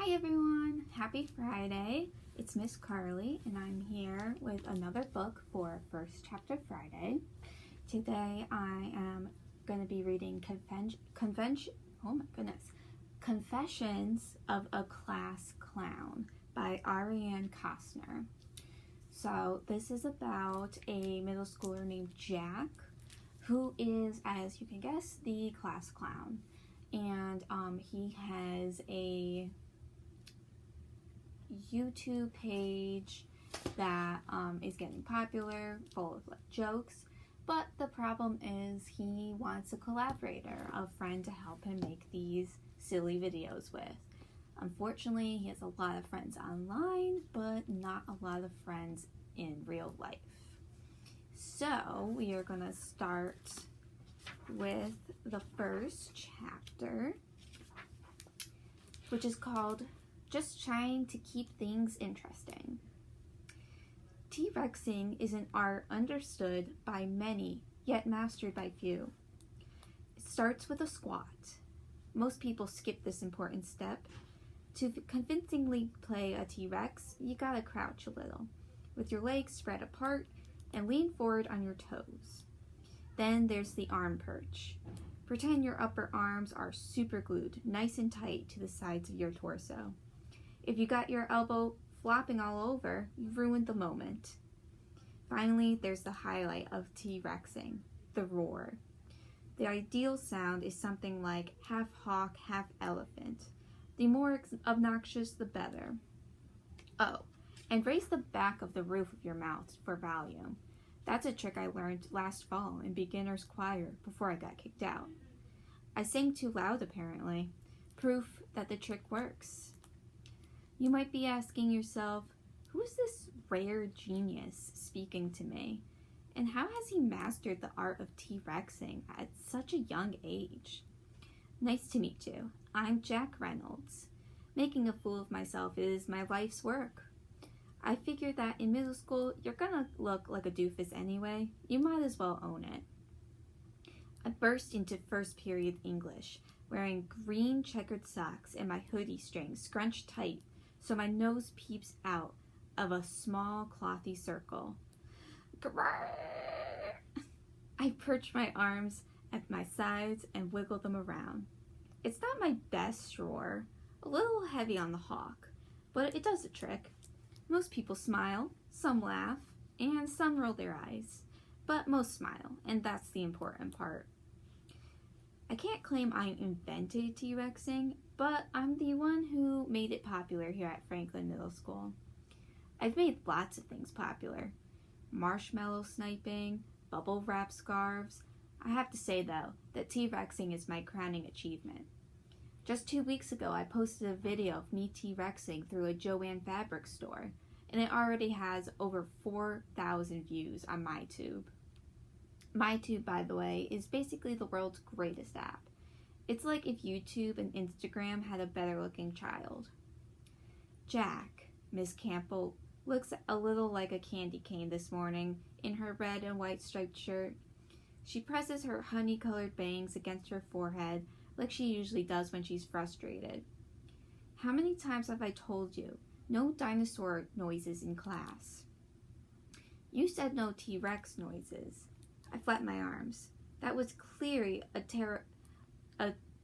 Hi everyone, happy Friday. It's Miss Carlye and I'm here with another book for First Chapter Friday. Today I am going to be reading Confessions of a Class Clown by Arianne Costner. So this is about a middle schooler named Jack, who is, as you can guess, the class clown. And he has a YouTube page that is getting popular, full of jokes, but the problem is he wants a collaborator, a friend to help him make these silly videos with. Unfortunately, he has a lot of friends online, but not a lot of friends in real life. So we are going to start with the first chapter, which is called Just Trying to Keep Things Interesting. T-Rexing is an art understood by many, yet mastered by few. It starts with a squat. Most people skip this important step. To convincingly play a T-Rex, you gotta crouch a little, with your legs spread apart and lean forward on your toes. Then there's the arm perch. Pretend your upper arms are super glued, nice and tight to the sides of your torso. If you got your elbow flopping all over, you've ruined the moment. Finally, there's the highlight of T-Rexing, the roar. The ideal sound is something like half hawk, half elephant. The more obnoxious, the better. Oh, and raise the back of the roof of your mouth for volume. That's a trick I learned last fall in beginner's choir before I got kicked out. I sang too loud apparently, proof that the trick works. You might be asking yourself, who is this rare genius speaking to me? And how has he mastered the art of T-Rexing at such a young age? Nice to meet you. I'm Jack Reynolds. Making a fool of myself is my life's work. I figured that in middle school, you're gonna look like a doofus anyway. You might as well own it. I burst into first period English, wearing green checkered socks and my hoodie strings scrunched tight so my nose peeps out of a small clothy circle. I perch my arms at my sides and wiggle them around. It's not my best roar, a little heavy on the hawk, but it does the trick. Most people smile, some laugh, and some roll their eyes, but most smile, and that's the important part. I can't claim I invented T-Rexing, but I'm the one who made it popular here at Franklin Middle School. I've made lots of things popular. Marshmallow sniping, bubble wrap scarves. I have to say though, that T-Rexing is my crowning achievement. Just 2 weeks ago, I posted a video of me T-Rexing through a Joann fabric store, and it already has over 4,000 views on MyTube. MyTube, by the way, is basically the world's greatest app. It's like if YouTube and Instagram had a better looking child. Jack, Miss Campbell, looks a little like a candy cane this morning in her red and white striped shirt. She presses her honey-colored bangs against her forehead like she usually does when she's frustrated. How many times have I told you, no dinosaur noises in class? You said no T-Rex noises. I flapped my arms. That was clearly a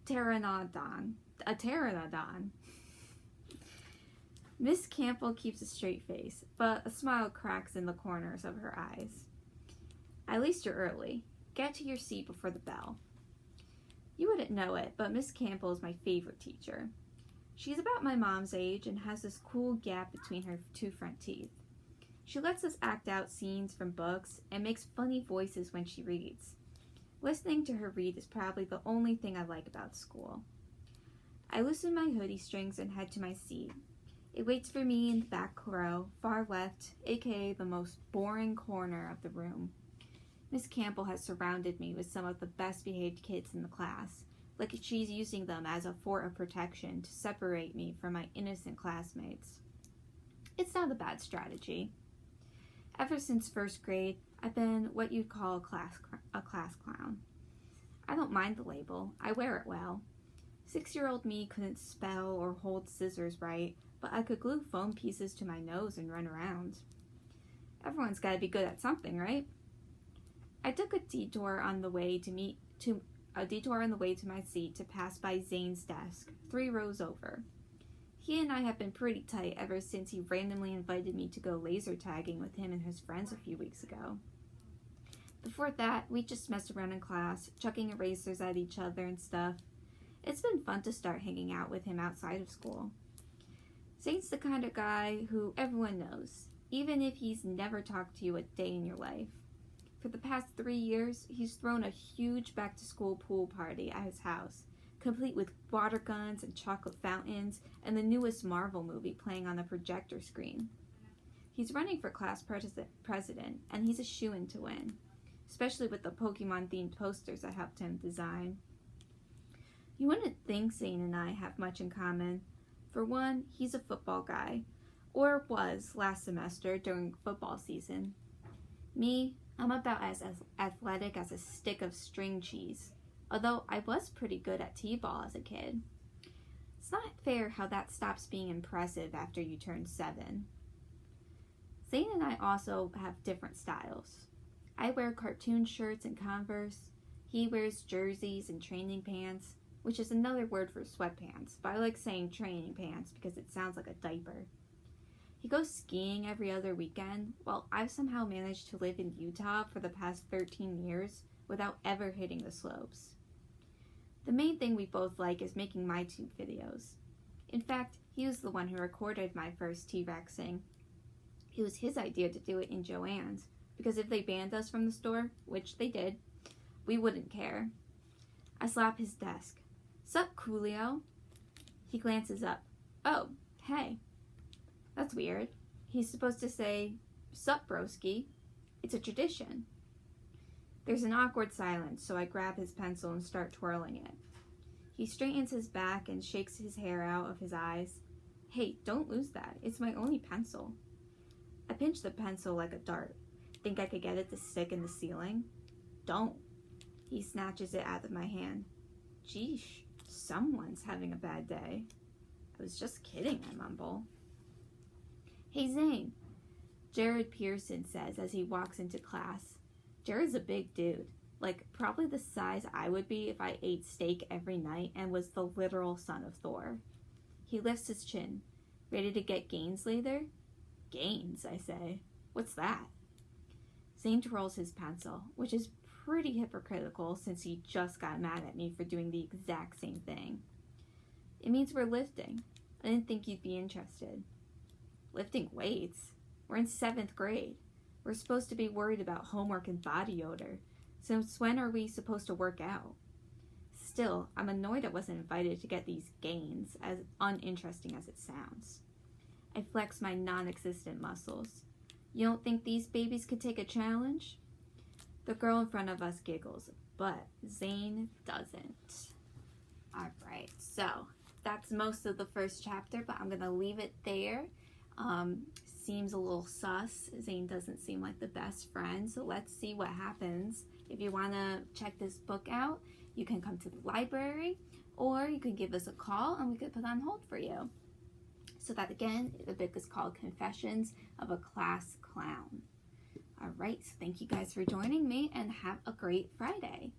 pteranodon. A pteranodon. Miss Campbell keeps a straight face, but a smile cracks in the corners of her eyes. At least you're early. Get to your seat before the bell. You wouldn't know it, but Miss Campbell is my favorite teacher. She's about my mom's age and has this cool gap between her two front teeth. She lets us act out scenes from books and makes funny voices when she reads. Listening to her read is probably the only thing I like about school. I loosen my hoodie strings and head to my seat. It waits for me in the back row, far left, aka the most boring corner of the room. Miss Campbell has surrounded me with some of the best behaved kids in the class, like she's using them as a fort of protection to separate me from my innocent classmates. It's not a bad strategy. Ever since first grade, I've been what you'd call a class clown. I don't mind the label. I wear it well. 6-year-old me couldn't spell or hold scissors right, but I could glue foam pieces to my nose and run around. Everyone's got to be good at something, right? I took a detour on the way to my seat to pass by Zane's desk, 3 rows over. He and I have been pretty tight ever since he randomly invited me to go laser tagging with him and his friends a few weeks ago. Before that, we just messed around in class, chucking erasers at each other and stuff. It's been fun to start hanging out with him outside of school. Zane's the kind of guy who everyone knows, even if he's never talked to you a day in your life. For the past 3 years, he's thrown a huge back-to-school pool party at his house, complete with water guns and chocolate fountains and the newest Marvel movie playing on the projector screen. He's running for class president, and he's a shoo-in to win, especially with the Pokemon-themed posters I helped him design. You wouldn't think Zane and I have much in common. For one, he's a football guy, or was last semester during football season. Me, I'm about as athletic as a stick of string cheese, although I was pretty good at t-ball as a kid. It's not fair how that stops being impressive after you turn 7. Zane and I also have different styles. I wear cartoon shirts and Converse. He wears jerseys and training pants, which is another word for sweatpants, but I like saying training pants because it sounds like a diaper. He goes skiing every other weekend, while I've somehow managed to live in Utah for the past 13 years without ever hitting the slopes. The main thing we both like is making MyTube videos. In fact, he was the one who recorded my first T-Rexing. It was his idea to do it in Joann's, because if they banned us from the store, which they did, we wouldn't care. I slap his desk. "Sup, Coolio?" He glances up. "Oh, hey." That's weird. He's supposed to say, "Sup, broski." It's a tradition. There's an awkward silence, so I grab his pencil and start twirling it. He straightens his back and shakes his hair out of his eyes. "Hey, don't lose that. It's my only pencil." I pinch the pencil like a dart. Think I could get it to stick in the ceiling? Don't. He snatches it out of my hand. "Geesh, someone's having a bad day." "I was just kidding," I mumble. "Hey, Zane," Jared Pearson says as he walks into class. Jared's a big dude, like probably the size I would be if I ate steak every night and was the literal son of Thor. He lifts his chin. "Ready to get gains later?" "Gains," I say. "What's that?" Zane twirls his pencil, which is pretty hypocritical since he just got mad at me for doing the exact same thing. "It means we're lifting. I didn't think you'd be interested." "Lifting weights? We're in 7th grade. We're supposed to be worried about homework and body odor. Since when are we supposed to work out?" Still, I'm annoyed I wasn't invited to get these gains, as uninteresting as it sounds. I flex my non-existent muscles. "You don't think these babies could take a challenge?" The girl in front of us giggles, but Zane doesn't. Alright, so that's most of the first chapter, but I'm going to leave it there. Seems a little sus. Zane doesn't seem like the best friend, so let's see what happens. If you want to check this book out, you can come to the library, or you can give us a call and we could put on hold for you. So that again, the book is called Confessions of a Class Clown. Alright, so thank you guys for joining me and have a great Friday.